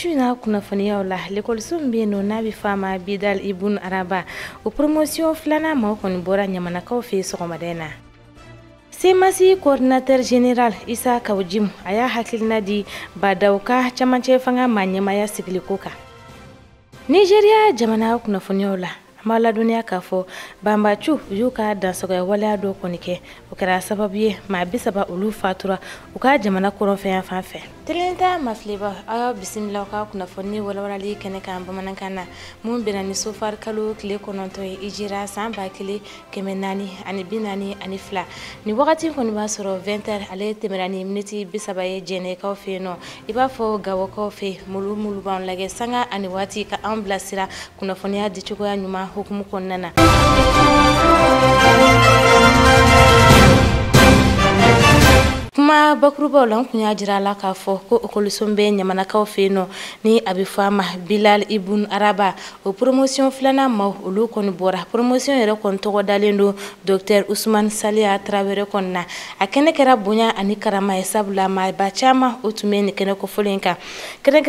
Shuna kunafoniya la l'école sombe no nabi fama Bidal Ibn Araba o promotion flana ma ko bora nyamana ka fe sokomadena. Semasi coordinateur général Isa Kawjim aya hakilna di badauka chamanche fanga manyama ya siglikoka. Nigeria jamana kunafoniya la mala dunia kafo bambachu yuka dansoga wala do konike ukara sababu ma bisaba ulu fatura uka jamana koron fe fanfe telenta mafleba ayo bismillah ka kunafoni wala li keneka ambamankana mun benani sofar kalo kle kononto ijira samba kile kemenani ani binani ani fla ni wakati ko ni basoro 20h ale temerani minute bisaba ye jene ka fe no iba fo gawo ka fe mulu ban lage sanga ani wati ka amblasira kunafoni ya dichugo ya nyuma hukumu konnana kuma bakruba lan kunya jira la ka fo ko okolusombe nyamana ka ofeno ni abifama Bilal Ibn Araba o promotion flana ma ulu kon bora promotion yere kon to dalendo Dr Ousmane Salia Traoré konna akene kera bunya ani karama hesabla ma bachama otumeni kene ko folenka kere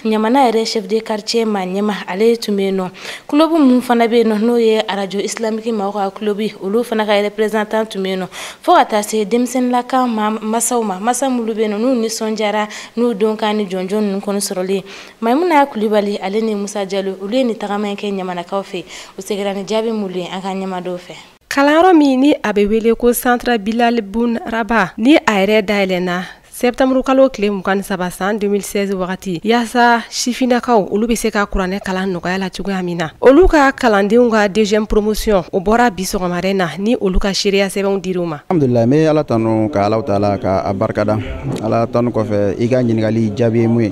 nyamana yere chef de quartier ma nyama ale tumeno klubu mun fana be no ye radio islamique ma ko klubi ulu fana ka representant tumeno fo atase demsen la ka masa mulubeno nu ni sonjara nu donkani jonjon nu kono sorole maimuna kulibali aleni Musa Jallo uleni tagama ke nyamana kawfe usegrani jabe mulu aka nyama do fe kalaro mi ni abewele ko centre Bilal Ibn Araba ni ayre dailena septembre kalo kle mukan sabasan 2016 wakati yasa shifina kaw olu be se ka kurane kalan no kala chugo amina olu ka kalandenw ga deuxième promotion o bora biso marena ni olu ka sharia seben diruma alhamdulillah me ala tanu ka ala taala ka abarkada ala tanu ko fe iga nyingali jabi mu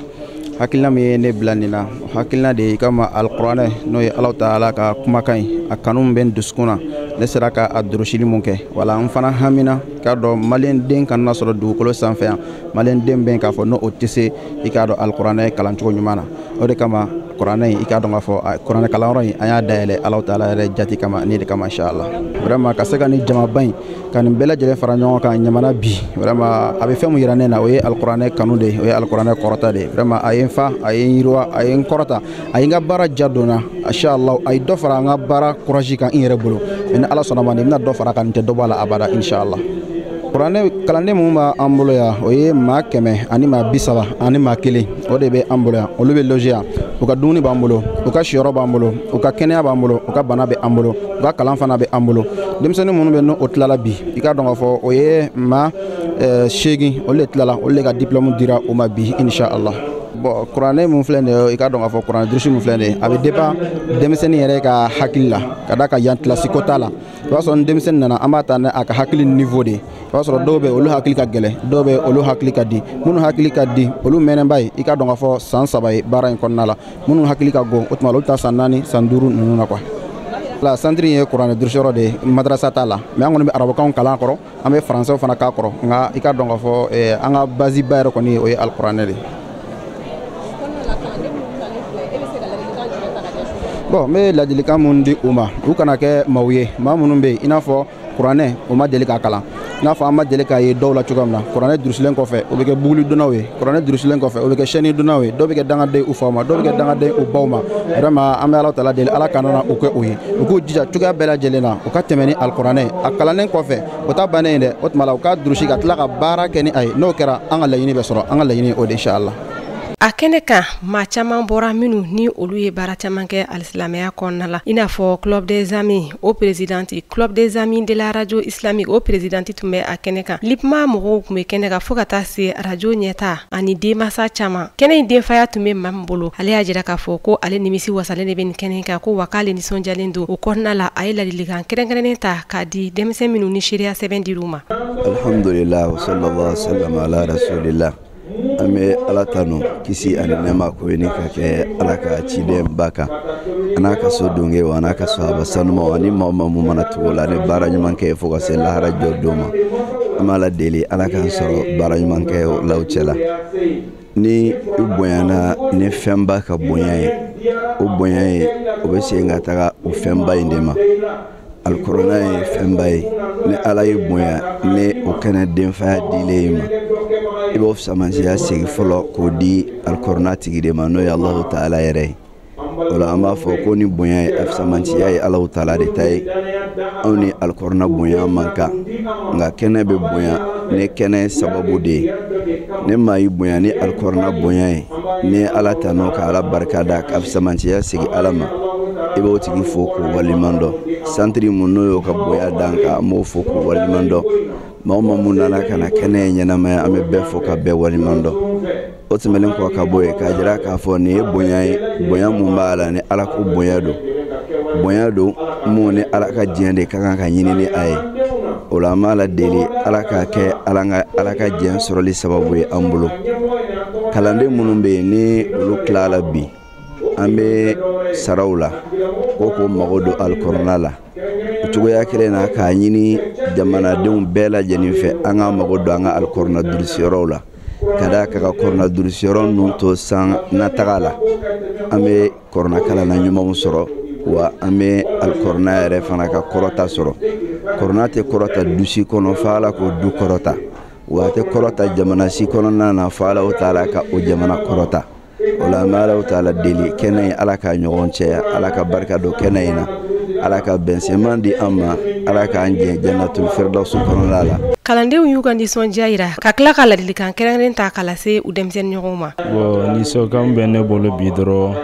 hakilna me ne blanina hakilna de kama alquran no ala taala ka kumakan akanum ben duskuna ne seraka adrushili munke wala mfana hamina kado malen den kan nasoro du kolo sanfé malen den ben ka fo no otise ikado alquran kalancho nyumana o de kama Quran ikado ngafo Quran kalanro aya daele Allah taala re jati kama ni de kama inshallah vraiment ka sega ni jama bain kan bela jere faranyo ka nyamana bi vraiment abe femu yirane na oye alquran kanude oye alquran korota de vraiment ayen fa ayen yirwa ayen korota ayen ga bara jadona inshallah ay do fara nga bara courage kan yere bolo en Allah sonama ni na do fara kan te do bala abada inshallah Qur'ane kalande mumba amboloya oye ma keme ani ma bisaba ani ma kele o de be amboloya o be logia o ka duni bambolo o ka shiro bambolo o ka kenya bambolo o ka bana be ambolo o ka kalan fana be ambolo demsene munu be no otlala bi ika donga fo oye ma shegi o le tlala o le ka diplôme dira o ma bi inshallah bon Qur'ane mun flende ika donga fo Qur'an drishi mun flende abi deba demsene yere ka hakilla kada ka yantla sikotala wason demsen nana amata na aka hakili niveau de wasoro dobe olu hakili ka gele dobe olu hakili ka di munu hakili ka di olu menen bay ika donga fo san sabay bara en konnala munu hakili ka go otma olu ta sanani sanduru nununa kwa la sandri e Qur'an dirshoro de madrasa tala me ngoni be arabo kan kala koro ambe français fana ka koro nga ika donga fo anga bazi bayro ko ni o alquran de bon me la delika mundi uma u kana ke mawye ma munumbe inafo Qur'ane o ma delika kala inafo ama delika ye dawla chugamna Qur'ane drusilen ko fe o be ke buguli dunawe Qur'ane drusilen ko fe o be ke sheni dunawe do be ke danga de u fama do be ke danga de u bawma vraiment am Allah taala del ala kanana o ko oyi o ko jija chuga bela jelena o ka temeni alqur'ane akalanen ko fe o ta banende o tmala o ka drusi ka tla ka bara keni ay no kera anga layini be soro anga layini o de inshallah akeneka ma chaman bora minu ni olu ye bara chaman ke alislamia konnala ina fo club des amis au présidenti club des amis de la radio islamique au présidenti tumbe akeneka lipma mo kume keneka fogata se radio nyeta ani de masa chama kene de faya tumbe mambolo ale ajira ka fo ko ale nimisi wasale ne ben keneka ko wakale ni sonjalendo o konnala ayela ligan kerenkeneta kadi demse minu ni sharia 7 diruma alhamdulillah wa sallallahu alaihi wasallam ala rasulillah ame ala tanu kisi ani nema ko ni ka ke ala ka cide baka anaka so donge wa anaka so abasanu ma wani mama mu mana tugola ne bara nyman ke fo ko se la hara jodoma amala deli ala kan so bara nyman ke lawchela ni uboyana ne femba ka boyaye uboyaye obese ngata o femba indema alkorona ye fɛnba ye ni ala ye bonya ni o kɛnɛ denfaya dilen ma i b'o fisamansiya segi fɔlɔ k'o di alkorona tigi de ma n'o ye Allahu Taala yɛrɛ ye. O la an b'a fɔ ko ni bonya ye fisamansiya ye Allahu Taala de ta ye. Anw ni alkorona bonya man kan nka kɛnɛ bɛ bonya ni kɛnɛ sababu de ye. Ne maa y'i bonya ni alkorona bonya ye ni ala tanɔ ka ala barika da ka fisamansiya segi ala ma i b'o tigi fo k'o waliman dɔn. Santiri mun n'o y'o ka bonya dan kan an b'o fo k'o waliman dɔn. Maa o maa mun nana ka na kɛnɛ ye ɲɛnamaya an bɛ bɛɛ fo ka bɛɛ waliman dɔn. O tɛmɛnen kɔ ka bɔ yen k'a jira k'a fɔ nin ye bonya ye bonya mun b'a la ni ala ko bonya don. Bonya don mun ni ala ka diɲɛ de ka kan ka ɲini ni a ye. O la an b'a la deli ala k'a kɛ ala ka diɲɛ sɔrɔli sababu ye an bolo. Kalanden minnu bɛ yen ni olu tilala bi an bɛ saraw la ko k'o mago don alkorona la. O cogoya kelen na k'a ɲini jamanadenw bɛɛ lajɛlen fɛ an ka mago don an ka alkorona durusiyɔrɔw la. Ka d'a kan ka korona durusiyɔrɔ ninnu to san nataga la an bɛ korona kalanna ɲumanw sɔrɔ wa an bɛ alkorona yɛrɛ fana ka kɔrɔta sɔrɔ. Korona tɛ kɔrɔta dusi kɔnɔ fo ala k'o du kɔrɔta wa a tɛ kɔrɔta jamana si kɔnɔna na fo ala Taala ka o jamana kɔrɔta. O la an bɛ ala Taala deli kɛnɛ in ala ka ɲɔgɔn cɛya ala ka barika don kɛnɛ in na ala ka bɛnsɛman di an ma ala k'an jɛ jannatul firdausi kɔnɔna la. Kalandenw y'u ka nisɔndiya yira ka tila ka ladilikan kɛrɛnkɛrɛn ta k'a lase u denmisɛnnin ɲɔgɔnw ma. Nisɔnkan bɛ ne bolo bi dɔrɔn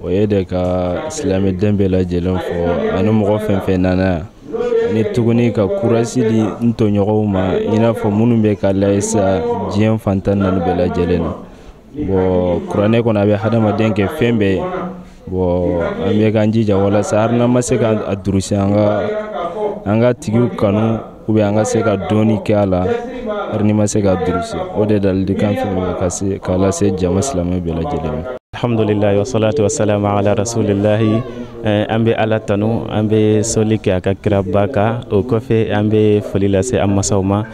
o ye de ka silamɛden bɛɛ lajɛlen fɔ ani mɔgɔ fɛn fɛn nana yan ni tuguni ka kurasi di n tɔɲɔgɔnw ma i n'a fɔ minnu bɛ ka layisa diɲɛ fantan naani bɛɛ lajɛlen na. Kuranɛ kɔnɔ a bɛ hadamaden kɛ fɛn bɛɛ ye. An bɛ k'an jija walasa hali n'an ma se ka durusi an ka tigiw kanu ou bien an ka se ka dɔɔni kɛ a la hali ni ma se ka durusi. O de ladilikan fɛn k'a lase jama silamɛ bɛɛ lajɛlen ma. Alhamdulillah wa salatu wa salam ala rasulillahi. An bɛ ala tanu an bɛ soli kɛ a ka kira ba kan o kɔfɛ an bɛ foli lase an masaw ma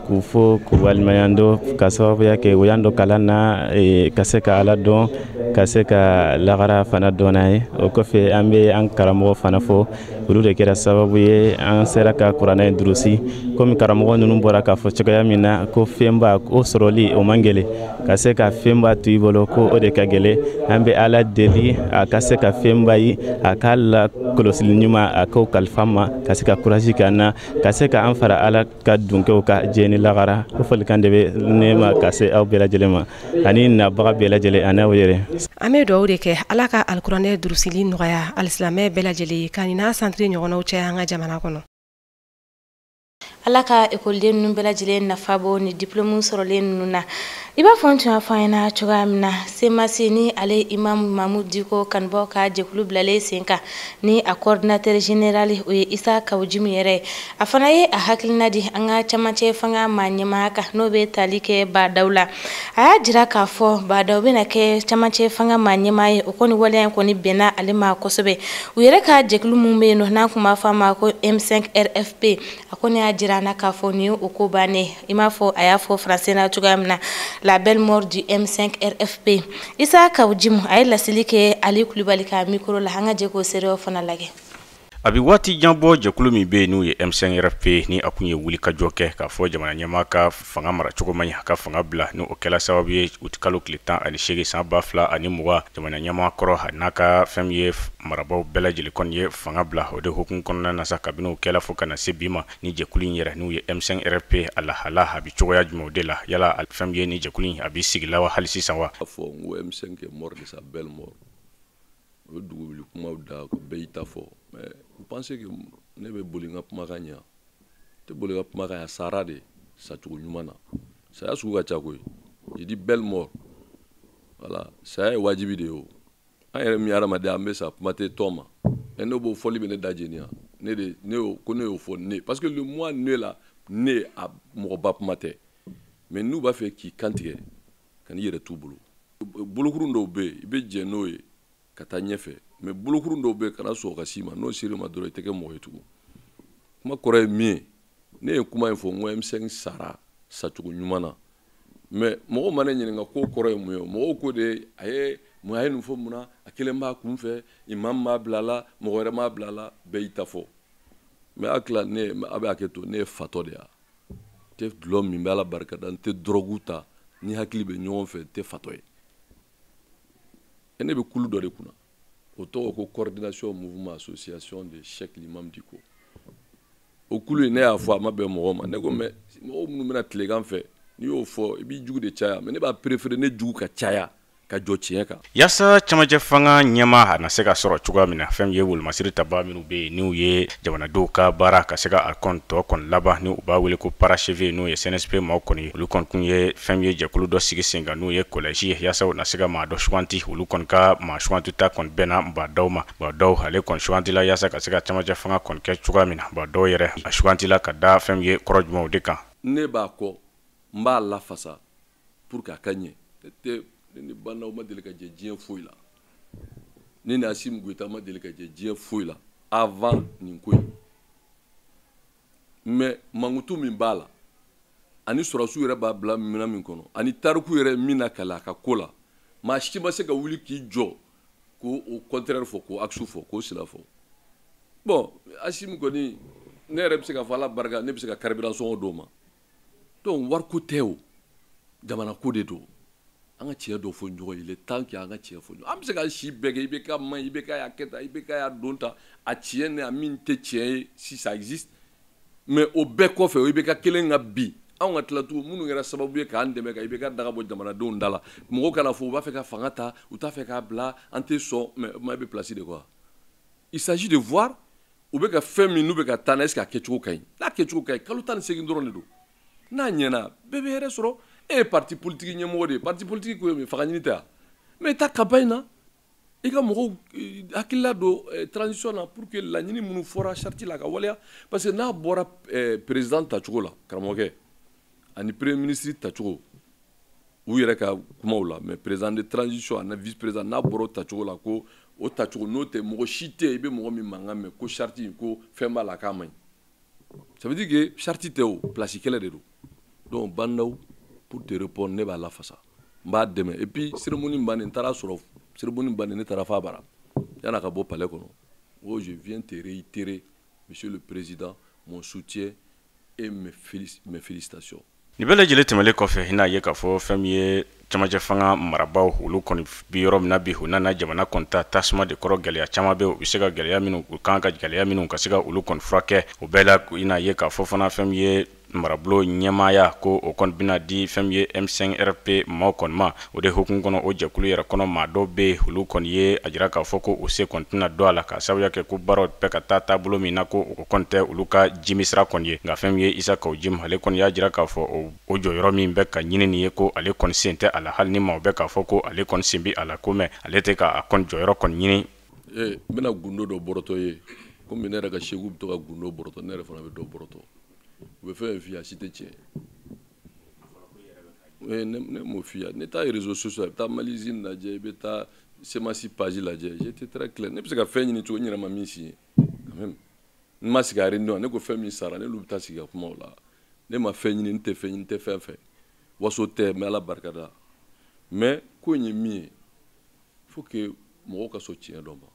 k'u fo k'u walimaɲan dɔn ka sababuya kɛ u y'an dɔn kalan na ka se ka ala dɔn ka se ka lagara fana dɔn n'a ye. O kɔfɛ an bɛ an karamɔgɔ fana fo olu de kɛra sababu ye an sera ka kuranɛ durusi komi karamɔgɔ ninnu bɔra k'a fɔ cogoya min na ko fɛnba o sɔrɔli o man gɛlɛn ka se ka fɛnba to i bolo ko o de ka gɛlɛn. An bɛ ala deli a ka se ka fɛnba ye a k'a la kɔlɔsili ɲuman a k'o kalifa ma ka se ka kuraji k'an na ka se ka an fara ala ka dunkɛw ka jɛ ni lagara. O folikan de bɛ ne ma ka se aw bɛɛ lajɛlen ma ani nabaga bɛɛ lajɛlen ani aw yɛrɛ. An bɛ dugawu de kɛ ala ka alkuranɛ durusili nɔgɔya alisilamɛ bɛɛ lajɛlen ye ka nin n'a santiri ɲɔgɔnnaw cɛ an ka jamana kɔnɔ. Ala ka école ninnu bɛɛ lajɛlen nafa bɔ ni diplôme sɔrɔlen ninnu na. I b'a fɔ n tun y'a fɔ an ɲɛna cogoya min na CMAC ni ale Imam Mamu Diko kanubɔ ka jɛkulu bilalen sen kan ni a coordinateur général o ye Isa Kawujimu yɛrɛ. A fana ye a hakilina di an ka camancɛ fanga maa ɲɛmaaya kan n'o bɛ tali kɛ Badaw la. A y'a jira k'a fɔ Badaw bɛna kɛ camancɛ fanga maa ɲɛmaa ye o kɔni waleya in kɔni bɛnna ale ma kosɛbɛ. U yɛrɛ ka jɛkulu mun bɛ yen nɔ n'an tun b'a fɔ a ma ko M5 RFP a kɔni y'a jira na k'a fɔ nin o ko bannen i m'a fɔ a y'a fɔ français na cogoya min na la belle mort du M5 RFP. Isa Kawujimu a ye lasili kɛ Ali Kulibali ka micro la an ka jɛ k'o seerew fana lajɛ. A bɛ waati jan bɔ jɛkulu min bɛ yen n'o ye M5 RFP ni a kun ye wuli kajɔ kɛ k'a fɔ jamana ɲɛmaa ka fanga mara cogo man ɲi a ka fanga bila ni o kɛla sababu ye u kalo tile 18 san 2020 jamana ɲɛmaa kɔrɔ a n'a ka fɛn min ye marabaaw bɛɛ lajɛlen kɔni ye fanga bila o de hukumu kɔnɔna na sa kabini o kɛla fo ka na se bi ma ni jɛkulu in yɛrɛ n'o ye M5 RFP a lahala a bɛ cogoya jumɛnw de la yala fɛn min ye ni jɛkulu in a bɛ sigi la wa hali sisan wa. A fɔ n ko M5 est mort de sa belle mort o dugu wuli kumaw da ko bɛɛ y'i ta fɔ mais je pense que ne bɛ boli n ka kumakan ɲɛ tɛ boli ka kumakan ɲɛ sara de sacogo ɲuman na saya sugu ka ca koyi je dis belle mort voilà saya ye wajibi de ye o an yɛrɛ min ye adamaden an bɛ sa kuma tɛ tɔn ma et ne b'o fɔli bɛ ne da jeni yan ne y'o fɔ ne parce que le mois ne la ne a mɔgɔba kuma tɛ mais n'u b'a fɛ k'i kantigɛ ka n'i yɛrɛ t'u bolo bolokurun dɔw bɛ yen i bɛ jɛ n'o ye ka taa ɲɛfɛ mais bolokurun dɔw bɛ yen kana sɔn ka s'i ma n'o sir'i ma dɔrɔn i tɛ kɛ mɔgɔ ye tugun kuma kɔrɔ ye min ye ne ye kuma in fɔ n ko M5 sara sacogo ɲuman na mais mɔgɔw ma ne ɲininka ko kɔrɔ ye mun ye mɔgɔw ko de a ye nin fɔ mun na a kelen b'a kun fɛ imam m'a bila la mɔgɔ wɛrɛ m'a bila la bɛɛ y'i ta fɔ mais akla ne abe aketo ne fato de ya te dulɔ min bɛ ala barika da n tɛ dɔrɔgu ta ni hakili bɛ ɲɔgɔn fɛ tɛ fatɔ ye ne bɛ kulu dɔ de kunna o tɔgɔ ko coordination mouvement association de Cheikh l'imam Diko o kulu in ne y'a fɔ a ma bɛn mɔgɔ ma ne ko mais mɔgɔ minnu bɛna tilegan fɛ n'i y'o fɔ i b'i jugu de caya mais ne b'a préférer ne jugu ka caya ka jɔ tiɲɛ kan yasa camajɛ fanga ɲɛma a na se ka sɔrɔ cogoya min na fɛn ye wolomasiri taba minnu bɛ yen n'u ye jamanadenw ka baara ka se ka a kɔntɔ kɔni laban ni u b'a wele ko paracheve n'o ye CNSP maaw kɔni olu kɔni kun ye fɛn ye jɛkulu dɔ sigi sen kan n'o ye kɔlɛsi ye yasa u na se ka maa dɔ suganti olu kɔni ka maa suganti ta kɔni bɛnna Badaw ma Badaw ale kɔni sugantila yasa ka se ka camajɛ fanga kɔni kɛ cogoya min na Badaw yɛrɛ a sugantila ka da fɛn ye kɔrɔ jumɛnw de kan ne b'a kɔ n b'a lafasa pour que a ka ɲɛ ni Banaw ma deli ka jɛ diɲɛ foyi la ni Assimi Goïta ma deli ka jɛ diɲɛ foyi la avant nin ko in mais mankutu min b'a la ani sɔrɔsiw yɛrɛ b'a bila minɛn min kɔnɔ ani tariku yɛrɛ min na kala a ka ko la maa si ma se ka wuli k'i jɔ ko o contraire fɔ ko axe fɔ k'o sira fɔ bon Assimi kɔni ne yɛrɛ bɛ se ka fɔ ala barika ne bɛ se ka carburant sɔngɔ d'o ma donc wariko tɛ o jamana ko de don an ka tiɲɛ dɔ fɔ ɲɔgɔn ye il est temps que an ka tiɲɛ fɔ ɲɔgɔn an bɛ se ka si bɛɛ kɛ i bɛ ka man i bɛ ka y'a kɛ tan i bɛ ka y'a don ta a tiɲɛ ni a min tɛ tiɲɛ ye si ça existe mais o bɛɛ kɔfɛ o i bɛ ka kelen ka bi anw ka tila tugun minnu kɛra sababu ye k'an dɛmɛ ka i bɛ ka daga bɔ jamanadenw da la mɔgɔw kana fɔ u b'a fɛ ka fanga ta u t'a fɛ k'a bila an tɛ sɔn mais maa bɛ place de quoi il s'agit de voir u bɛ ka fɛn min n'u bɛ ka taa na est-ce que a kɛcogo ka ɲi n'a kɛcogo ka ɲi kalo 18 dɔrɔn de don n'a ɲɛna bɛɛ bɛ hɛrɛ sɔrɔ e ye parti politique ɲɛmɔgɔ de ye parti politique ko ye min faga ɲini tɛ yan mais i ta campagne na i ka mɔgɔw hakilila don transition na pour que laɲini minnu fɔra charte la ka waleya parce que n'a bɔra président tacogo la karamɔgɔkɛ ani premier ministre tacogo u yɛrɛ ka kumaw la mais président de transition ani vice président n'a bɔra o tacogo la ko o tacogo n'o tɛ mɔgɔ si tɛ yen i bɛ mɔgɔ min mankan mɛn ko charte ko fɛn b'a la k'a man ɲi ça veut dire que charte tɛ o place kɛlɛ de don donc Banaw pour te répondre ne b'a lafasa n b'a dɛmɛ et puis cérémonie bannen n taara sɔrɔ cérémonie bannen ne taara f'a bara yan'a ka bɔ palais kɔnɔ oh je viens te réitérer monsieur le président mon soutien et mes félicitations. Ni bɛɛ lajɛlen tɛmɛlen kɔfɛ hin'a ye k'a fɔ fɛn min ye camajɛ fanga marabaw olu kɔni bi yɔrɔ min na bi u nana jamana kɔni ta tasuma de kɔrɔ gɛlɛya caman bɛ u bɛ se ka gɛlɛya minnu u kan ka gɛlɛya minnu ka se ka olu kɔni furakɛ o bɛɛ la hin'a ye k'a fɔ fana fɛn min ye marabolo ɲɛmaaya ko o kɔni bɛna di fɛn min ye M5 RP maaw kɔni ma o de hukumu kɔnɔ o jɛkulu yɛrɛ kɔnɔ maa dɔw bɛ yen olu kɔni ye a jira k'a fɔ ko o se kɔni tɛna dɔn a la k'a sababuya kɛ ko baaraw bɛɛ ka taa taabolo min na ko o kɔni tɛ olu ka jimisira kɔni ye nka fɛn min ye Isa Kawujim ale kɔni y'a jira k'a fɔ o jɔyɔrɔ min bɛ ka ɲini nin ye ko ale kɔni sen tɛ a la hali ni maaw bɛ k'a fɔ ko ale kɔni sen bɛ a la ko mɛ ale tɛ k'a kɔni jɔyɔrɔ kɔni ɲini. n bɛna gundo dɔ bɔrɔtɔ ye komi ne yɛrɛ ka segu bɛ to ka gundo bɔrɔtɔ ne yɛrɛ fana bɛ dɔ bɔrɔtɔ u bɛ fɛn f'i ye a si tɛ tiɲɛ ne m'o f'i ye ne taa réseaux sociaux i bɛ taa Malizine lajɛ i bɛ taa Semasi page lajɛ j'étais très clair ne bɛ se ka fɛn ɲini cogo n yɛrɛ ma min f'i ye quand même n ma sigi a réunion ne ko fɛn min sara ne n'olu bɛ taa sigi ka kuma o la ne ma fɛn ɲini n tɛ fɛn ɲini n tɛ fɛn fɛ waso tɛ mais ala barika da mais ko in ye min ye il faut que mɔgɔw ka sɔn tiɲɛ dɔ ma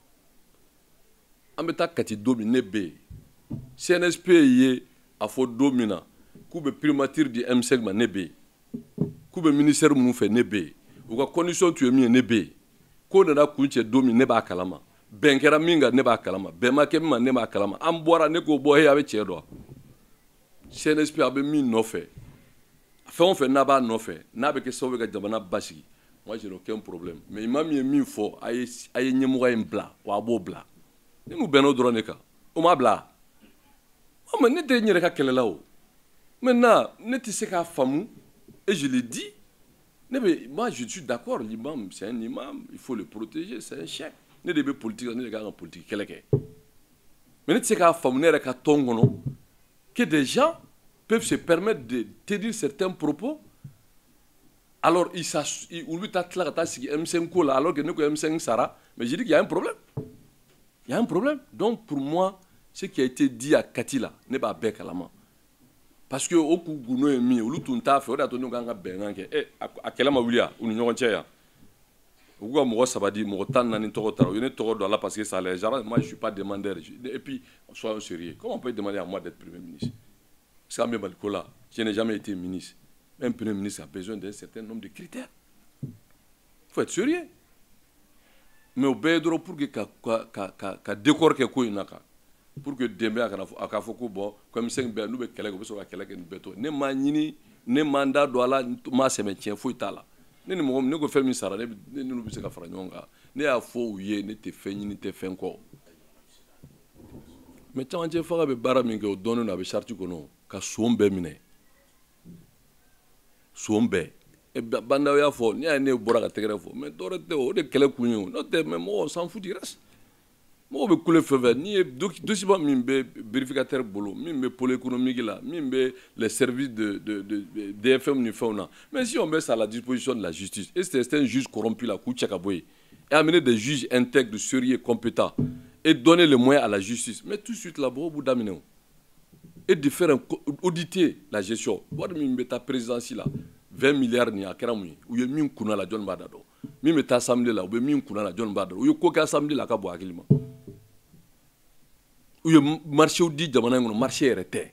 an bɛ taa Kati don min ne bɛ yen CNSP ye a fɔ don min na k'u bɛ primature di M5 ma ne bɛ yen k'u bɛ ministère minnu fɛ ne bɛ yen u ka condition tun ye min ye ne bɛ yen ko nana kun cɛ don min ne b'a kalama bɛn kɛra min kan ne b'a kalama bɛn ma kɛ min ma ne b'a kalama an bɔra ne k'o bɔ a bɛ tiɲɛ dɔn CNSP a bɛ min nɔfɛ fɛn o fɛn n'a b'a nɔfɛ n'a bɛ kɛ sababu ye ka jamana basigi moi je n'ai aucun problème mais imam ye min fɔ a ye ɲɛmɔgɔ in bila wa a b'o bila ne n'u bɛnna o dɔrɔn de kan o m'a bila mais ne tɛ n yɛrɛ ka kɛlɛ la o maintenant ne tɛ se k'a faamu et je le dis moi je suis d'accord l'imam c'est un imam il faut le protéger c'est un chef ne de bɛ politique ne de kan ka politique kɛlɛ kɛ mais ne tɛ se k'a faamu ne yɛrɛ ka tɔn kɔnɔ que des gens peuvent se permettre de tenir certains propos alors olu bɛ taa tila ka taa sigi M5 ko la alors que ne ko M5 sara mais je dis qu'il y a un problème il y a un problème donc pour moi ce qui a été dit à Kati la ne b'a bɛɛ kalama parce que o k'u gundo ye min ye olu tun t'a fɛ o de y'a to ne kan ka bɛnkan kɛ a kɛlɛ ma wuli yan u ni ɲɔgɔn cɛ yan ou quoi moi ça va dire moi tant nani toko tara yene toko do là parce que ça les gens moi je suis pas demandeur et puis soyons sérieux comment on peut demander à moi d'être premier ministre ça même Balikola je n'ai jamais été ministre un premier ministre a besoin d'un certain nombre de critères faut être sérieux mais au bedro pour que ka décor que ko inaka pour que dembe aka foko bon comme 5 be nous be kele ko so ka kele ken beto ne ma nyini ne mandat do ala ma se me tien fo itala ne ni mo ne ko fer mi sara ne no bi se ka fara nyonga ne a fo uye ne te fe nyini te fe ko mais tanje fara be bara mi go donu na be charti ko no ka sombe mine sombe e banda ya fo ni ne bora ka tegere fo mais dorete o de kele kunyu no te mais mo s'en fout du reste mo be kule feve ni dossier min be vérificateur bolo min be pôle économique là min be les services de DFM ni fauna mais si on met ça à la disposition de la justice et c'est un juge corrompu la Kouchaka Boye et amener des juges intègres sérieux compétents et donner les moyens à la justice mais tout de suite là au bout d'amener et de faire auditer la gestion what min be ta présidence là 20 milliards ni akera mu ou ye min kuna la John Badado min be ta assemblée là ou be min kuna la John Badado ou ye ko ka assemblée là ka bo akilima ou le marché au dit jamana ngono marché arrêté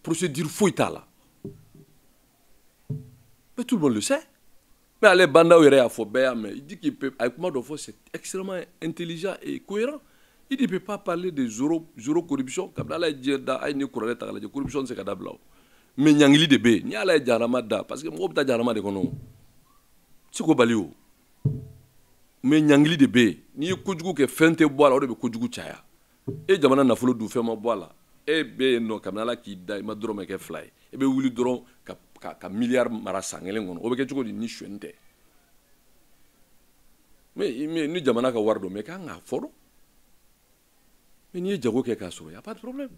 procédure fouita là mais tout le monde le sait mais allez banda ou à Fobéa mais il dit qu'il peut avec moi de c'est extrêmement intelligent et cohérent il ne peut pas parler de zéro corruption comme là il da ay ni correct la corruption c'est kadabla mais nyangili de be ni ala jarama da parce que mo bta jarama de kono c'est ko balio mais nyangili de be ni ko jugu ke fente boala o de ko jugu chaya e jamana nafolo du fema boala e be no kamala ki dai ma drome ke fly e be wuli dron ka milliard mara sangelen ngono o be ke jugo ni shwente mais ni jamana ka wardo me ka nga foro mais ni jago ke ka so y a pas de problème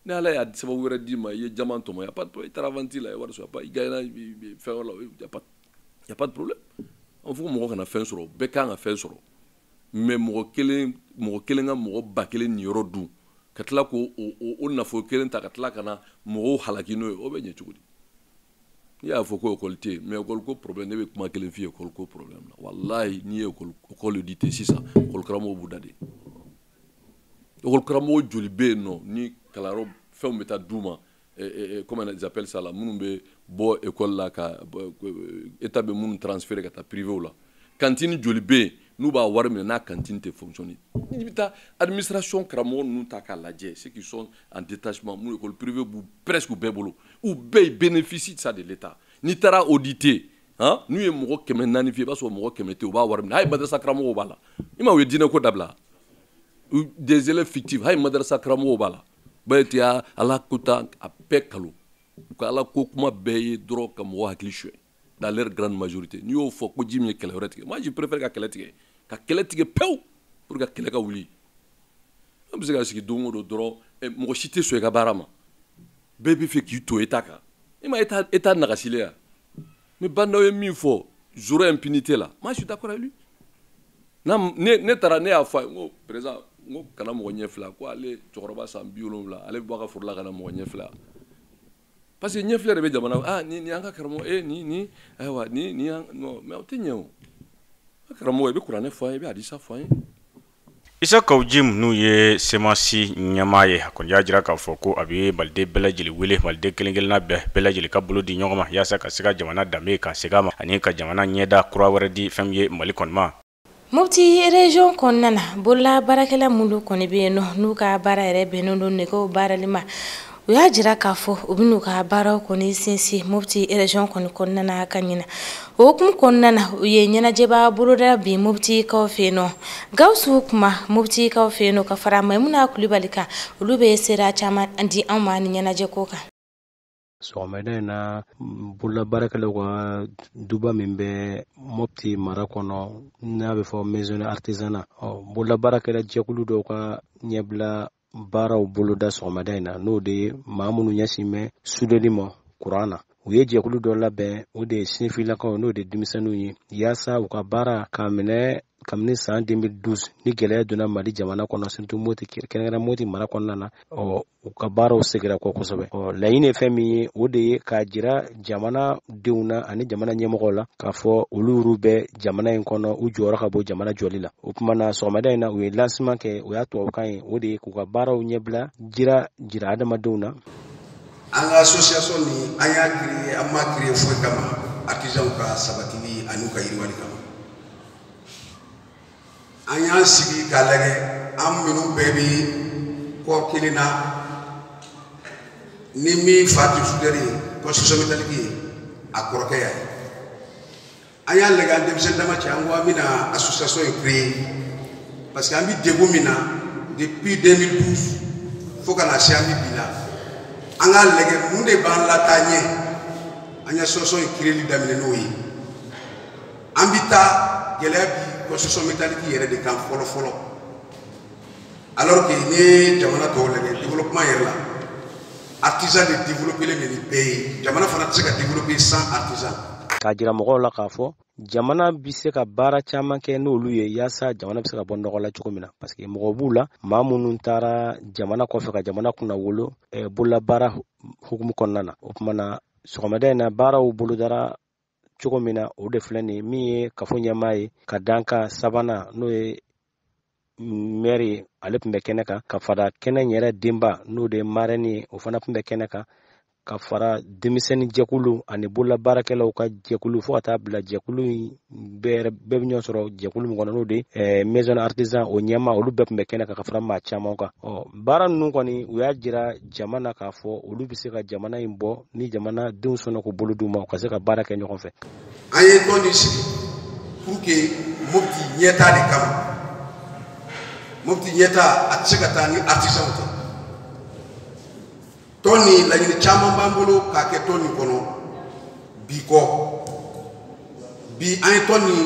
ni ala ya seba wura di ma ye jaman to ma y a pas de problème travanti la war so pas y gaina faire la y a pas de problème on faut mo kana fin soro be ka nga fin soro mais mo kelen nga mo ba kelen ni yoro du katla ko o na fo kelen ta katla kana mo halakino o be nyechugudi ya fo ko kolté mais ko problème ne be kuma kelen fi ko problème la wallahi ni ko le dit c'est ça ko kramo budade ko kramo jolibe no ni kalaro fem meta duma comment ils appellent ça là munumbe bo école là ka état be mun transférer ka ta privé là cantine jolibe nous ba war mais na cantine te fonctionner bita administration kramo nous ta ka ladje ceux qui sont en détachement mon école privée presque bebolo ou bénéficie de ça de l'état ni tara audité hein nous e mo ko menani fi ba so mo ko mete o ba war mais hay madrasa kramo o bala ima we dina ko dabla des élèves fictifs hay madrasa kramo o bala ba tia ala kuta a pekalo ko ala ko kuma beye dro kam wa hakli dans leur grande majorité ni o fo ko jimi keleretique moi je préfère ka keletique peu pour ka keleka wuli am se ga siki dongo do dro mo cité so ka barama bébé fait ki to etaka ima eta na kasilea mais banda we mi fo zéro impunité là moi je suis d'accord avec lui nam ne tara ne afa ngo président ngo kana mo nyefla ko ale chokoroba sam biolom la ale boka furla kana mo nyefla parce que nyefla rebe jamana ni anga karamo ni aywa ni no mais otenyo karamo be kurane fo be adisa fo isa kawjim nu ye semasi nyamaye kon yajira ka foko abi balde belajili wele balde kelengel na be belajili ka bulu di nyogoma yasa ka siga jamana dame ka sigama ani ka jamana nyeda kura wardi famye malikon ma Mopti région konnana bolla barakela mulu koni be no nuka bara ere be no ne ko bara lima uya jira kafo ubinu ka bara koni sinsi mopti région konnana kanyina okum konnana uye nyana jeba buruda bi mopti ka feno gausu kuma mopti ka feno ka fara maimuna kulibalika ulube sera chama andi amani nyana je koka Somede na bulla barakale wa duba mimbe mopti marakono na be fo maison artisanat bulla barakale jekulu do ka nyebla bara bulu da somede na no de mamunu nyasime sudelimo qur'ana uye jekulu do labe ude sinfila ko no de dimisanu yi yasa uka bara kamene kamni san 2012 ni gɛlɛya donna Mali jamana kɔnɔ surtout Moti kɛrɛnkɛrɛn Moti mara kɔnɔna na u ka baaraw segira kosɛbɛ laɲini ye fɛn min ye o de ye ka jira jamana denw na ani jamana ɲɛmɔgɔw la k'a fɔ olu bɛ jamana in kɔnɔ u jɔyɔrɔ ka bɔ jamana jɔli la o kuma na sɔgɔmada in na u ye lancement kɛ o y'a tubabukan ye o de ye k'u ka baaraw ɲɛbila jira adamadenw na an ka association ni an y'a créé an m'a créé foyi kama artisanw ka sabatili ani u ka yiriwali kama an y'an sigi k'a lajɛ an minnu bɛɛ bɛ kɔ kelen na ni min fa tɛ soudeur ye construction métallique ye a kɔrɔkɛ y'a ye an y'a lajɛ an denmisɛnnin dama cɛ an ko an bɛna association in créé parce que an bɛ degun min na depuis 2012 fo ka na se an bɛ bi la an k'a lajɛ mun de b'an lataa ɲɛ an ye association in créé daminɛ n'o ye an bɛ taa gɛlɛya bi construction métallique yɛrɛ de kan fɔlɔ alors que ni jamana tɔw lajɛ développement yɛrɛ la artisan de développer le ni bɛɛ ye jamana fana tɛ se ka développer sans artisan k'a jira mɔgɔw la k'a fɔ jamana bɛ se ka baara caman kɛ n'olu ye yaasa jamana bɛ se ka bɔ nɔgɔ la cogo min na parce que mɔgɔ b'u la maa minnu taara jamana kɔfɛ ka jamana kunna wolo bololabaara hukumu kɔnɔna na o kuma na sɔgɔmada in na baaraw bolodara cogo min na o de filɛ nin min ye kafo ɲɛmaa ye ka dan ka sabanan n'o ye maire ale tun bɛ kɛnɛ kan ka fara kɛnɛ yɛrɛ denba n'o de ye marraine ye o fana tun bɛ kɛnɛ kan ka fara denmisɛnnin jɛkulu ani bololabaarakɛlaw ka jɛkulu fo ka taa bila jɛkulu bɛɛ bɛ ɲɔgɔn sɔrɔ jɛkulu min kɔnɔ n'o de maison artisan o ɲɛmaa olu bɛɛ tun bɛ kɛnɛ kan ka fara maa caman kan baara ninnu kɔni u y'a jira jamana k'a fɔ olu bɛ se ka jamana in bɔ ni jamana denw sɔnna k'u bolo d'u ma u ka se ka baara kɛ ɲɔgɔn fɛ an ye tɔn de sigi pour que Mopti ɲɛtaa de kama Mopti ɲɛtaa a tɛ se ka taa ni artisanw tɛ tɔn ni laɲini caman b'an bolo k'a kɛ tɔn nin kɔnɔ bi kɔ bi an ye tɔn nin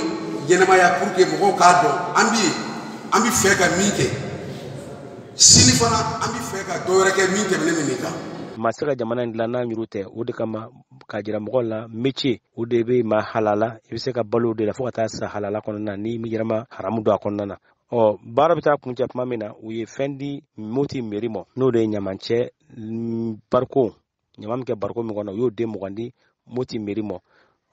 ɲɛnamaya pour que mɔgɔw k'a dɔn an bɛ fɛ ka min kɛ sini fana an bɛ fɛ ka dɔ wɛrɛ kɛ min tɛmɛnen nin kan maa se ka jamana in dilan n'a ɲuru tɛ o de kama k'a jira mɔgɔw la métier o de bɛ maa halala i bɛ se ka balo o de la fo ka taa sa halala kɔnɔna na ni yɛrɛma haramu don a kɔnɔna na baara bɛ taa kuncɛ tuma min na u ye fɛn di Moti mairie ma n'o de ye ɲamancɛ bariko ɲama min kɛ bariko min kɔnɔ u y'o den 20 di Moti mairie ma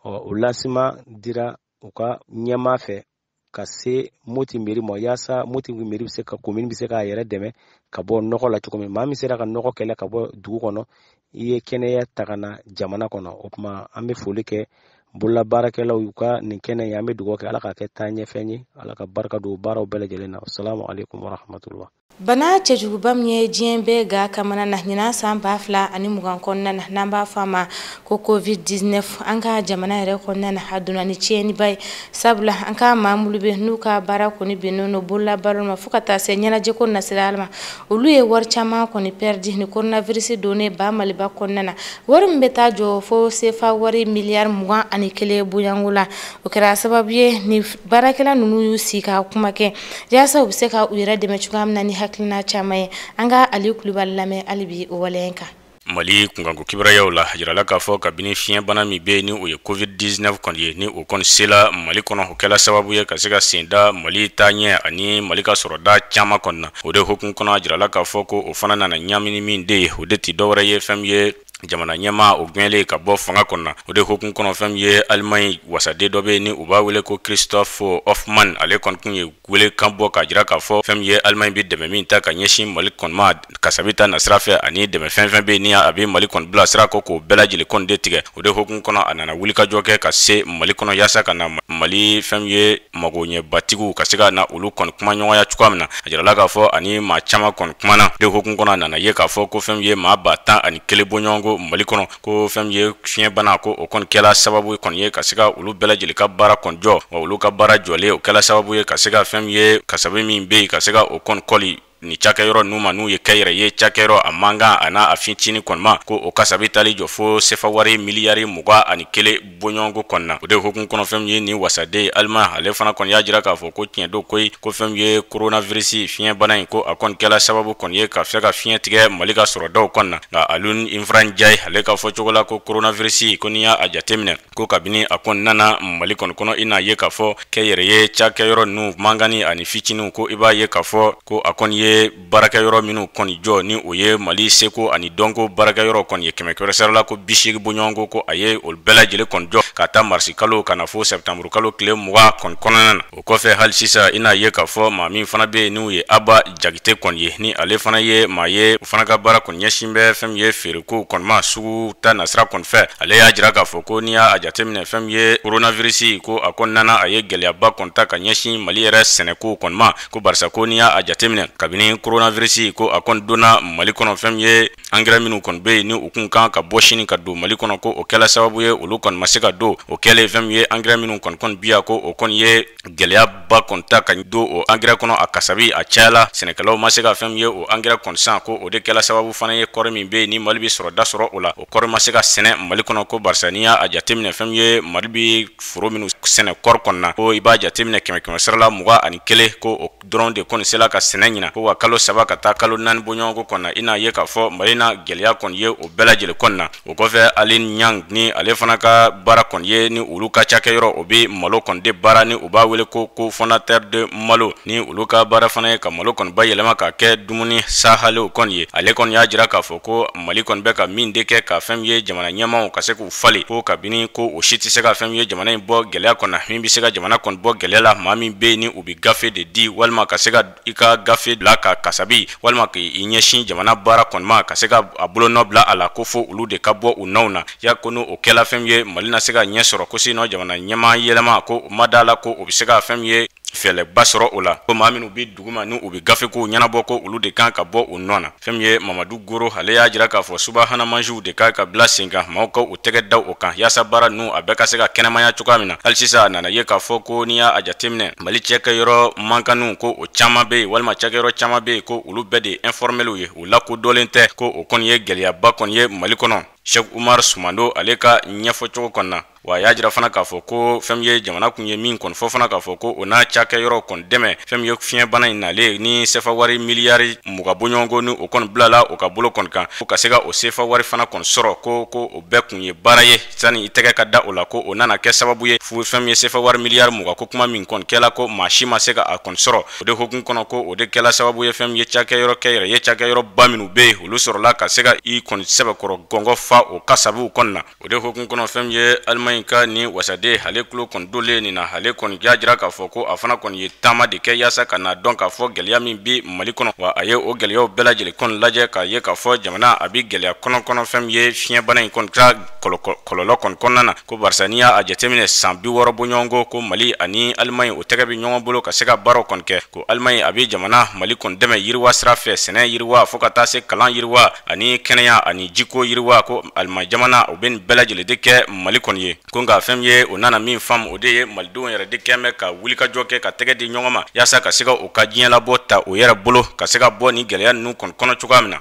o lancement dira u ka ɲɛmaa fɛ ka se Moti mairie ma yaasa Moti mairie bɛ se ka commune bɛ se k'a yɛrɛ dɛmɛ ka bɔ nɔgɔ la cogo min maa min sera ka nɔgɔ kɛlɛ ka bɔ dugu kɔnɔ i ye kɛnɛya ta ka na jamana kɔnɔ o kuma an bɛ foli kɛ bololabaarakɛlaw y'u ka nin kɛnɛ ye an bɛ dugawu kɛ ala ka kɛ taa ɲɛfɛn ye ala ka barika don baaraw bɛɛ lajɛlen na assalamu alaikum wa rahmatullah bana cɛjuguba min ye diɲɛ bɛɛ ga kamana na ɲinan san 2020 kɔnɔna na n'an b'a fɔ a ma ko covid-19 an ka jamana yɛrɛ kɔnɔna na a donna ni tiɲɛniba ye sabula an ka maa minnu bɛ n'u ka baara kɔni bɛnnen don bololabaaraw ma fo ka taa se ɲɛnajɛko nasira ma olu ye wari caman kɔni perdi ni coronavirus donnen ba Maliba kɔnɔna na wari min bɛ taa jɔ fo sefa wari miliyari 21 bonyanko la o kɛra sababu ye ni baarakɛla ninnu y'u sigi ka kuma kɛ yaasa u bɛ se ka u yɛrɛ dɛmɛ cogoya min na ni hakilina caman ye an ka Ali Kulibali lamɛn hali bi o waleya kan Mali kunkanko kibaruyaw la jirala k'a fɔ kabini fiɲɛ bana min bɛ ni o ye covid-19 kɔni ye ni o kɔni sela Mali kɔnɔ o kɛla sababu ye ka se ka senda Mali taaɲɛ ani Mali ka sɔrɔda caman kɔnɔ na o de hukumu kɔnɔ jirala k'a fɔ ko o fana nana ɲamini min de ye o de tɛ dɔwɛrɛ ye fɛn ye jamana ɲɛma o gwɛnle ka bɔ fanga kɔnɔ o de hukumu kɔnɔ fɛn ye Allemagne wasaden dɔ bɛ ni u b'a wele ko Christoph Hoffmann ale kɔni kun ye wele kan bɔ ka jira k'a fɔ fɛn ye Allemagne bɛ dɛmɛ min ta ka ɲɛsin Mali kɔni ma kasabi ta nasira fɛ ani dɛmɛ fɛn bɛ ni a bɛ Mali kɔni bila sira kɔ k'o bɛɛ lajɛlen kɔni de tigɛ o de hukumu kɔnɔ a nana wuli ka jɔ kɛ ka se Mali kɔnɔ yaasa ka na Mali fɛn ye magoɲɛbatigiw ka se ka na olu kɔni kuma ɲɔgɔnya cogoya min na a jirala k'a fɔ ani maa caman kɔni kumana de hukumu kɔnɔ a nana ye k'a fɔ ko fɛn ye maa 10,000 bɔ ɲɔgɔn Mali kɔnɔ ko fɛn ye fiɲɛ bana ko o kɔni kɛla sababu kɔni ye ka se ka olu bɛɛ lajɛlen ka baara kɔni jɔ wa olu ka baara jɔlen o kɛla sababu ye ka se ka fɛn ye kasabi min bɛ yen ka se ka o kɔni kɔli ni cakɛyɔrɔ nu ma n'u ye kɛ yɛrɛ ye cakɛyɔrɔ a mankan a n'a a fincini kɔnɔma ko o kasabi tali jɔ fo sefa wari miliyari 21 bɔɲɔgɔnko kɔnɔna o de hokun kɔnɔ fɛn ye ni wasaden alima ale fana kɔni y'a jira k'a fɔ ko tiɲɛ do koyi ko fɛn ye coronavirus fiɲɛ bana in ko a kɔni kɛla sababu kɔni ye ka fɛ ka fiɲɛ tigɛ Mali ka sɔrɔdaw kɔnɔna nka Alun Imran Jai ale ka fɔ cogo la ko coronavirus ko ni y'a jateminɛ ko kabini a kɔni nana Mali kɔni kɔnɔ i n'a ye k'a fɔ kɛ yɛrɛ ye cakɛyɔrɔ nu mangani ani fitiniw ko i b'a ye k'a fɔ ko a kɔni ye baarakɛyɔrɔ minnu kɔni jɔ ni o ye Mali seko ani dɔnko baarakɛyɔrɔ kɔni ye 100 sarala ko 80 bɔɲɔgɔnko ko a ye olu bɛɛ lajɛlen kɔni jɔ ka taa marisi kalo kana fo septembre kalo tile 20 kɔni kɔnɔna na o kɔfɛ hali sisan i n'a ye k'a fɔ maa min fana bɛ n'u ye Aba Jagite kɔni ye ni ale fana ye maa ye o fana ka baara kɔni ɲɛsin bɛ fɛn ye feereko kɔni ma sugu ta nasira kɔni fɛ ale y'a jira k'a fɔ ko ni y'a jateminɛ fɛn ye coronavirus ko a kɔni nana a ye gɛlɛyaba kɔni ta ka ɲɛsin Mali yɛrɛ sɛnɛko kɔni ma ko barisa ko ni y'a jateminɛ kabini coronavirus ko a kɔni donna Mali kɔnɔ fɛn ye engrais minnu kɔni bɛ yen ni u kun kan ka bɔ sini ka don Mali kɔnɔ ko o kɛla sababu ye olu kɔni ma se ka don o kɛlen fɛn ye engrais minnu kɔni biya ko o kɔni ye gɛlɛyaba kɔni ta ka don o engrais kɔnɔ a kasabi a cayala sɛnɛkɛlaw ma se ka fɛn ye o engrais kɔni san ko o de kɛla sababu fana ye kɔri min bɛ yen ni Mali bɛ sɔrɔ da sɔrɔ o la o kɔri ma se ka sɛnɛ Mali kɔnɔ ko barisa ni y'a jateminɛ fɛn ye Mali bɛ foro minnu sɛnɛ kɔri kɔni na ko i b'a jateminɛ 100 sarala 21 ko o dɔrɔn de kɔni sela ka sɛnɛ ɲina ko wa kalo 3 ka taa kalo 4 bɔɲɔgɔnko kɔni na i n'a ye k'a fɔ Mali na gɛlɛya kɔni ye o bɛɛ lajɛlen kɔni na o kɔfɛ Aline Nyang ni ale fana ka baara kɔni ye ni olu ka cakɛyɔrɔ o bɛ malo kɔni de baara ni u b'a wele ko fondateur de malo ni olu ka baara fana ye ka malo kɔni bayɛlɛma ka kɛ dumuni sahalew kɔni ye ale kɔni y'a jira k'a fɔ ko Mali kɔni bɛ ka min de kɛ ka fɛn ye jamana ɲɛmaw ka se k'u fali ko kabini ko o si tɛ se ka fɛn ye jamana in bɔ gɛlɛya kɔnɔ min bɛ se ka jamana kɔni bɔ gɛlɛya la maa min bɛ ni u bɛ gafe de di walima ka se ka i ka gafe bila ka kasabi walima k'i ɲɛsin jamana baara kɔni ma ka se ka a bolonɔ bila a la ko fo olu de ka bɔ u naw na ya ko n'o kɛla fɛn ye Mali na se ka ɲɛ sɔrɔ ko sinɔ jamana ɲɛma yɛlɛma ko ma da la ko o bɛ se ka fɛn ye fɛlɛba sɔrɔ o la ko maa minnu bɛ duguma n'u bɛ gafeko ɲɛnabɔ ko olu de kan ka bɔ u nɔ na fɛn ye Mamadu Goro ale y'a jira k'a fɔ subahana mansiw de kan ka bila sen kan maaw ka u tɛgɛ da o kan yaasa baara ninnu a bɛɛ ka se ka kɛnɛmaya cogoya min na hali sisan a nana ye k'a fɔ ko n'i y'a jateminɛ Mali cɛkɛyɔrɔ mankanniw ko o caman bɛ yen walima cɛkɛyɔrɔ caman bɛ yen ko olu bɛɛ de informɛliw ye u lakodɔnlen tɛ ko o kɔni ye gɛlɛyaba kɔni ye Mali kɔnɔ Sheikh Umar Sumando ale ka ɲɛfɔcogo kɔnɔ na wa y'a jira fana k'a fɔ ko fɛn ye jamana kun ye min kɔni fɔ fana k'a fɔ ko o n'a cakɛyɔrɔ kɔni dɛmɛ fɛn ye fiɲɛ bana in nale ni sefa wari miliyari 20 bɔɲɔgɔnko ni o kɔni bilala o ka bolo kɔni kan ko ka se ka o sefa wari fana kɔni sɔrɔ ko o bɛɛ kun ye baara ye sani i tɛgɛ ka da o la ko o nana kɛ sababu ye fu fɛn ye sefa wari miliyari 20 ko kuma min kɔni kɛla ko maa si ma se ka a kɔni sɔrɔ o de hokun kɔnɔ ko o de kɛla sababu ye fɛn ye cakɛyɔrɔ kɛ yɛrɛ ye cakɛyɔrɔ ba minnu bɛ yen olu sɔrɔla ka se ka i kɔni sɛbɛkɔrɔ gɔngɔ fa o kasabiw kɔni na o de hokun kɔnɔ fɛn ye Allemagne ka ni wasade hale kulo kɔni dolen nin na hale kɔni y'a jira k'a fɔ ko a fana kɔni ye taama de kɛ yaasa ka na dɔn k'a fɔ gɛlɛya min bɛ Mali kɔnɔ wa a ye o gɛlɛyaw bɛɛ lajɛlen kɔni lajɛ k'a ye k'a fɔ jamana a bɛ gɛlɛya kɔnɔ fɛn ye fiɲɛ bana in kɔni ka kɔlɔlɔ kɔni kɔnɔna na ko barisa n'i y'a jateminɛ san 60 bɔɲɔgɔnko ko Mali ani Allemagne o tɛgɛ bɛ ɲɔgɔn bolo ka se ka baaraw kɔni kɛ ko Allemagne a bɛ jamana Mali kɔni dɛmɛ yiriwa sira fɛ sɛnɛ yiriwa fo ka taa se kalan yiriwa ani kɛnɛya ani jiko yiriwa ko Allemagne jamana o bɛ nin bɛɛ lajɛlen de kɛ Mali kɔni ye ko nka fɛn ye o nana min faamu o de ye malidenw yɛrɛ de kɛmɛ ka wulikajɔ kɛ ka tɛgɛ di ɲɔgɔn ma yaasa ka se ka o ka diɲɛ labɔ ta o yɛrɛ bolo ka se ka bɔ ni gɛlɛya ninnu kɔnɔ cogoya min na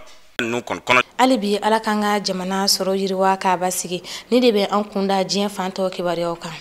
hali bi ala kan ka jamana sɔrɔ yiriwa k'a basigi ni de bɛ an kunda diɲɛ fantɔ kibaruyaw kan.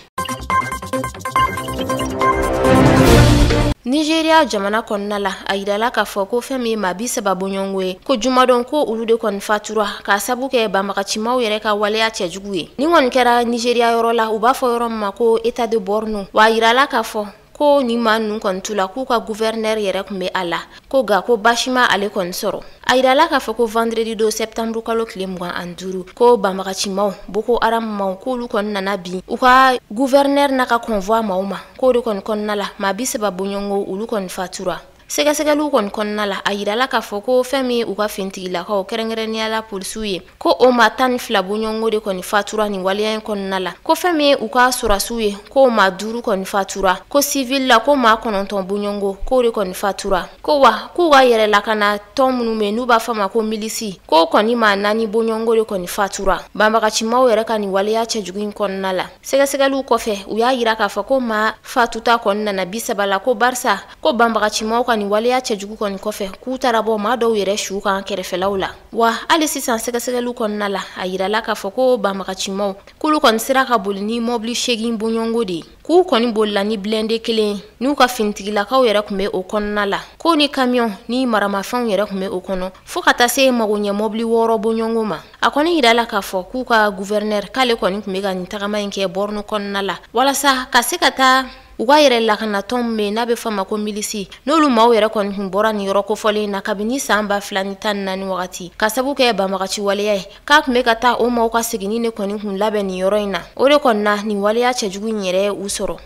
Nigeria jamana kɔnɔna la a yirala k'a fɔ ko fɛn min maa 30 bɔɲɔgɔnko ye ko jumadon ko olu de kɔni fatura k'a sabu kɛ banbagacimaw yɛrɛ ka waleya cɛjugu ye ni kɔni kɛra Nigeria yɔrɔ la u b'a fɔ yɔrɔ min ma ko État de Borno wa a yirala k'a fɔ ko ni maa ninnu kɔni t'u la k'u ka gouverneur yɛrɛ kun bɛ a la ko ga ko bashima ale kɔni sɔrɔ a yirala k'a fɔ ko vendredi 2 septembre kalo tile 25 ko banbagacimaw Boko Haram maw k'olu kɔni nana bin u ka gouverneur n'a ka convoi maw ma k'o de kɔni kɔnɔna la maa 30 bɔɲɔgɔnko olu kɔni fatura sɛgɛsɛgɛliw kɔni kɔnɔna la a yirala k'a fɔ ko fɛn min u ka fintigilakaw kɛrɛnkɛrɛnnenya la polisiw ye ko o maa 12 bɔɲɔgɔnko de kɔni fatura nin waleya in kɔnɔna la ko fɛn min u ka sɔrasiw ye ko maa 5 kɔni fatura ko civil la ko maa 9 bɔɲɔgɔnko k'o de kɔni fatura ko wa k'u ka yɛrɛ lakana tɔn minnu bɛ n'u b'a fɔ ma ko milisi ko kɔni maa 4 bɔɲɔgɔnko de kɔni fatura banbagacimaw yɛrɛ ka nin waleya cɛjugu in kɔnɔna la sɛgɛsɛgɛliw kɔfɛ u y'a yira k'a fɔ ko maa fatuta kɔni nana 30 la ko barisa ko banbagacimaw ka ni waleya cɛjugu kɔni kɔfɛ k'u taara bɔ maa dɔw yɛrɛ su kan kɛrɛfɛlaw la wa hali sisan sɛgɛsɛgɛliw kɔnɔna la a yirala k'a fɔ ko banbagacimaw k'olu kɔni sera ka boli ni mɔbili 8 bɔɲɔngo de ye k'u kɔni bolila ni blende kelen n'u ka finitigilakaw yɛrɛ tun bɛ o kɔnɔna la ko ni kamiyon ni maramafɛnw yɛrɛ tun bɛ o kɔnɔ fo ka taa se magoɲɛ mɔbili 6 bɔɲɔngo ma a kɔni yirala k'a fɔ k'u ka gouverneur k'ale kɔni tun bɛ ka nin tagama in kɛ borno kɔnɔna la walasa ka se ka taa u ka yɛrɛ lakanatɔn min n'a bɛ fɔ ma ko milisi n'olu maaw yɛrɛ kɔni tun bɔra nin yɔrɔ kofɔlen na kabini san 2014 wagati ka sabu kɛ banbagaci waleya ye k'a tun bɛ ka taa o maaw ka seginni de kɔni tun labɛn nin yɔrɔ in na o de kɔni na nin waleya cɛjugu in yɛrɛ u sɔrɔ.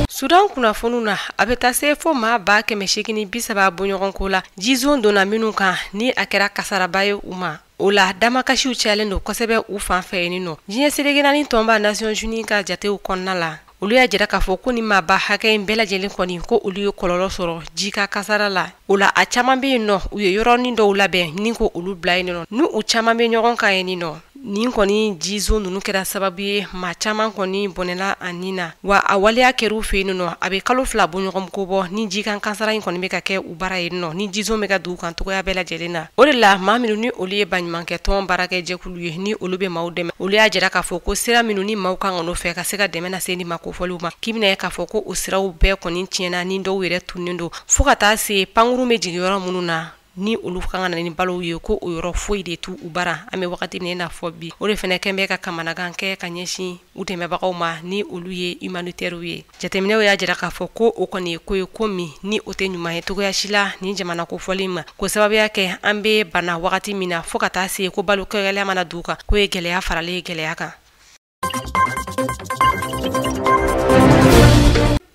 Sudan kunnafoniw na a bɛ taa se fo maa 830 bɔɲɔgɔnko la jizon donna minnu kan ni a kɛra kasaraba ye u ma o la damakasiw cayalen don kosɛbɛ u fan fɛ yen nɔ diɲɛ selege naani tɔnba Nations Unies ka jatew kɔnɔna la olu y'a jira k'a fɔ ko ni maaba hakɛ in bɛɛ lajɛlen kɔni ko olu ye kɔlɔlɔ sɔrɔ ji ka kasara la o la a caman bɛ yen nɔ u ye yɔrɔnin dɔw labɛn ni ko olu bila yen nɔ ni u caman bɛ ɲɔgɔn kan yen nɔ nin kɔni jizo ninnu kɛra sababu ye maa caman kɔni bɔnɛla a nin na wa a waleya kɛr'u fɛ yen nɔ a bɛ kalo 2 bɔ ɲɔgɔn ko bɔ ni ji kan kasara in kɔni bɛ ka kɛ u bara yen nɔ ni jizo bɛ ka dugu kan togoya bɛɛ lajɛlen na o de la maa minnu ni olu ye baɲumankɛ tɔn baarakɛ jɛkulu ye ni olu bɛ maaw dɛmɛ olu y'a jira k'a fɔ ko sira minnu ni maaw kan kɔnɔ fɛ ka se ka dɛmɛ na se ni ma kofɔliw ma k'i bɛna ye k'a fɔ ko o siraw bɛɛ kɔni tiɲɛna ni dɔw yɛrɛ tunnen don fo ka taa se pankurun bɛ jigin yɔrɔ minnu na ni olu kan ka na ni balow ye ko o yɔrɔ foyi de tu u bara an bɛ wagati min na fɔ bi o de fɛnɛ kɛn bɛ ka kamanagan kɛ ka ɲɛsin u dɛmɛbagaw ma ni olu ye humanitaires ye jateminɛw y'a jira k'a fɔ ko o kɔni ye ko ye ko min ni o tɛ ɲuman ye togoya si la ni jamana kofɔli ma ko sababuya kɛ an bɛ bana wagati min na fo ka taa se ko balo kɛgɛlɛya mana dugu kan ko ye gɛlɛya faralen gɛlɛya kan.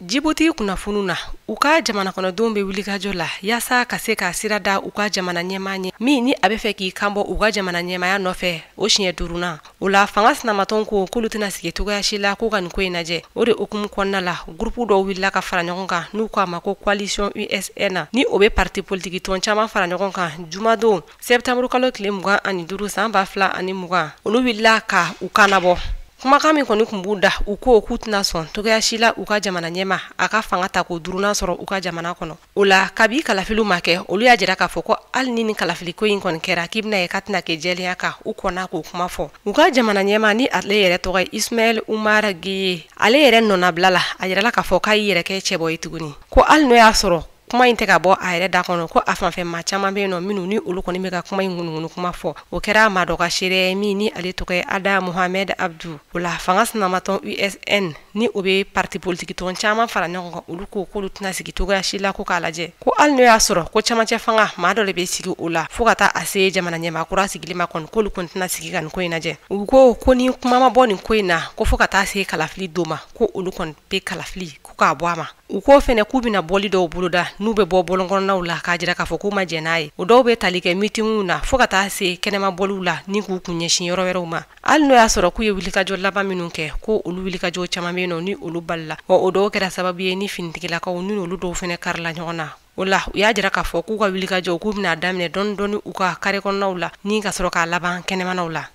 Djibouti kunnafoniw na u ka jamana kɔnɔdenw bɛ wuli kajɔ la yaasa ka se ka sira da u ka jamana ɲɛmaa ɲɛ min ni a bɛ fɛ k'i kanbɔ u ka jamana ɲɛmaaya nɔfɛ o siɲɛ 5nan o la fanga sinamatɔn ko k'olu tɛna sigi togoya si la k'u ka nin ko in lajɛ o de hukumu kɔnɔna la gurupu dɔw wulila ka fara ɲɔgɔn kan n'u k'a ma ko coalition USN ni o bɛ parti politique tɔn caman fara ɲɔgɔn kan jumadon septembre kalo tile 25 san 2020 olu wulila ka u kanabɔ kumakan min kɔni kun b'u da u ko k'u tɛna sɔn togoya si la u ka jamana ɲɛma a ka fanga ta ko 5nan sɔrɔ u ka jamana kɔnɔ o la kabi kalafiliw ma kɛ olu y'a jira k'a fɔ ko hali ni kalafiliko in kɔni kɛra k'i bɛna ye k'a tɛna kɛ jɛlenya kan u kɔnna k'o kuma fɔ u ka jamana ɲɛma ni ale yɛrɛ tɔgɔ ye Ismail Umar Gueye ale yɛrɛ nɔnabila la a yirala k'a fɔ k'a y'i yɛrɛ kɛ cɛbɔ ye tuguni ko hali n'o y'a sɔrɔ kuma in tɛ ka bɔ a yɛrɛ da kɔnɔ ko a fanfɛ maa caman bɛ yen nɔ minnu ni olu kɔni bɛ ka kuma in ŋunuŋunu kuma fɔ o kɛra maa dɔ ka seere min ni ale tɔgɔ ye Ada Mohamed Abdu o la fanga sinamatɔn USN ni o bɛ parti politique tɔn caman fara ɲɔgɔn kan olu ko k'olu tɛna sigi togoya si la ko k'a lajɛ ko hali n'o y'a sɔrɔ ko camancɛ fanga maa dɔ de bɛ sigi o la fo ka taa a se jamana ɲɛmaa kura sigili ma kɔni k'olu kɔni tɛna sigi ka nin ko in lajɛ u ko ni kuma ma bɔ nin ko in na ko fo ka taa se kalafili dɔ ma ko olu kɔni bɛ kalafili ko k'a bɔ a ma u ko fɛnɛ k'u bɛna bɔli dɔw boloda n'u bɛ bɔ bɔlɔnkɔnɔnaw la k'a jira k'a fɔ k'u ma jɛn n'a ye o dɔw bɛ tali kɛ mitinw na fo ka taa se kɛnɛma bɔliw la ni k'u kun ɲɛsin yɔrɔ wɛrɛw ma hali n'o y'a sɔrɔ k'u ye wulikajɔ laban minnu kɛ ko olu wulikajɔ caman bɛ yen nɔ ni olu balila wa o dɔw kɛra sababu ye ni finitigilakaw ni olu dɔw fɛnɛ karila ɲɔgɔn na o la u y'a jira k'a fɔ k'u ka wulikajɔ k'u bɛna daminɛ dɔɔni dɔɔni u ka kare kɔnɔnaw la ni ka sɔrɔ k'a laban kɛnɛmanaw la.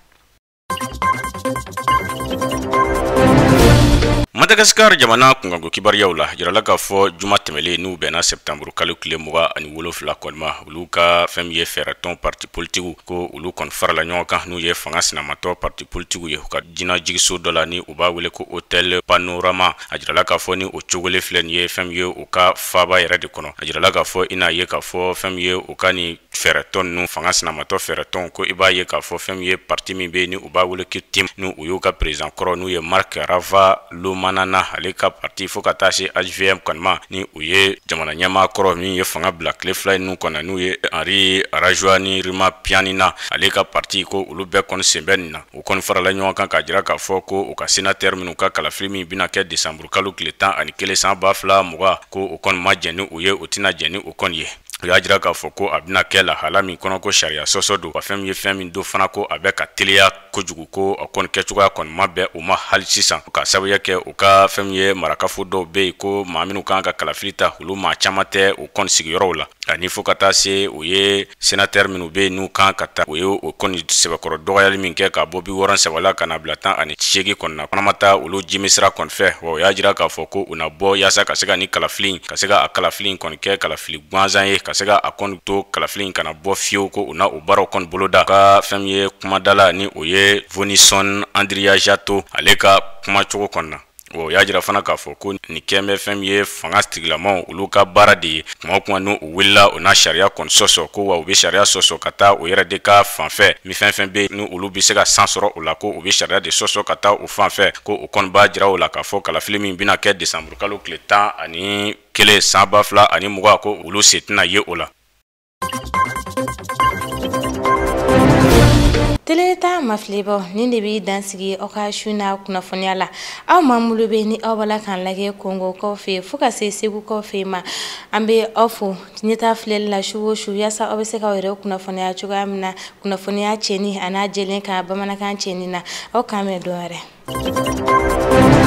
Madagascar jamana kunkanko kibaruyaw la jirala k'a fɔ juma tɛmɛlen n'u bɛnna septembre kalo tile 27 kɔni ma olu ka fɛn ye fɛɛrɛtɔn parti politique ko olu kɔni farala ɲɔgɔn kan n'u ye fanga sinamatɔ parti politique ye u ka jina jigiso dɔ la ni u b'a wele ko hôtel panorama a jirala k'a fɔ ni o cogole filɛ nin ye fɛn ye u ka faaba yɛrɛ de kɔnɔ a jirala k'a fɔ i n'a ye k'a fɔ fɛn ye u ka ni fɛɛrɛtɔn ninnu fanga sinamatɔ fɛɛrɛtɔn ko i b'a ye k'a fɔ fɛn ye parti min bɛ ni u b'a wele ko tim ni u y'u ka président kɔrɔ n'u ye Marc Rava Lomanana ale ka parti fo ka taa se HVM kɔni ma ni u ye jamana ɲɛmaa kɔrɔ min ye fanga bila tile 2 ninnu kɔnɔ n'u ye Henri Rajoelina Rima Pianina ale ka parti ko olu bɛɛ kɔni sen bɛ nin na u kɔni farala ɲɔgɔn kan k'a jira k'a fɔ ko u ka sénateur minnu ka kalafili min bɛna kɛ décembre kalo tile 11 san 2020 ko u kɔni ma jɛn ni u ye u tɛna jɛn ni u kɔni ye u y'a jira k'a fɔ ko a bɛna kɛ lahala min kɔnɔ ko sariya sɔsɔ don wa fɛn ye fɛn min don fana ko a bɛ ka teliya kojugu ko a kɔni kɛcogoya kɔni ma bɛn u ma hali sisan ka sababuya kɛ u ka fɛn ye marakafo dɔw bɛ yen ko maa minnu kan ka kalafili ta olu maa caman tɛ u kɔni sigiyɔrɔw la ani fo ka taa se o ye sénateur minnu be n'u kan ka taa o ye o kɔni sɛbɛkɔrɔ dɔgɔyali min kɛ ka bɔ 70 la ka na bila 18 kɔnɔna kɔnɔmata olu jimisira kɔni fɛ wa o y'a jira k'a fɔ ko u na bɔ yaasa ka se ka ni kalafili ka se ka a kalafili kɔni kɛ kalafili gansan ye ka se ka a kɔni to kalafili kana bɔ fiyewu ko u na o baaraw kɔni boloda ka fɛn min ye kumadala ni o ye Vonison Andrea Jato ale ka kumacogo kɔnɔna o y'a jira fana k'a fɔ ko ni kɛmɛ fɛn ye fanga tigilamaw olu ka baara de ye kuma n'u wulila o na sariya kɔni sɔsɔ ko wa u bɛ sariya sɔsɔ ka taa o yɛrɛ de ka fanfɛ mi fɛn bɛ ni olu bɛ se ka san sɔrɔ o la ko u bɛ sariya de sɔsɔ ka taa o fanfɛ ko o kɔni b'a jira o la k'a fɔ kalafili min bɛna kɛ desanburu kalo tile 11 san 2020 ko olu se tɛna ye o la. Teleta maflebo ni de bi dansigi o ka shuna kunnafoniya la aw mamulu be ni aw bala kan lage Kongo kɔfɛ fo ka se Segu kɔfɛ ma an be aw fo ɲɛta filɛli la su o su yasa aw bɛ se ka yɛrɛ kunnafoniya cogoya min na kunnafoniya cɛni a n'a jɛlen ka bamanankan cɛni na aw kan mɛn dɔn wɛrɛ.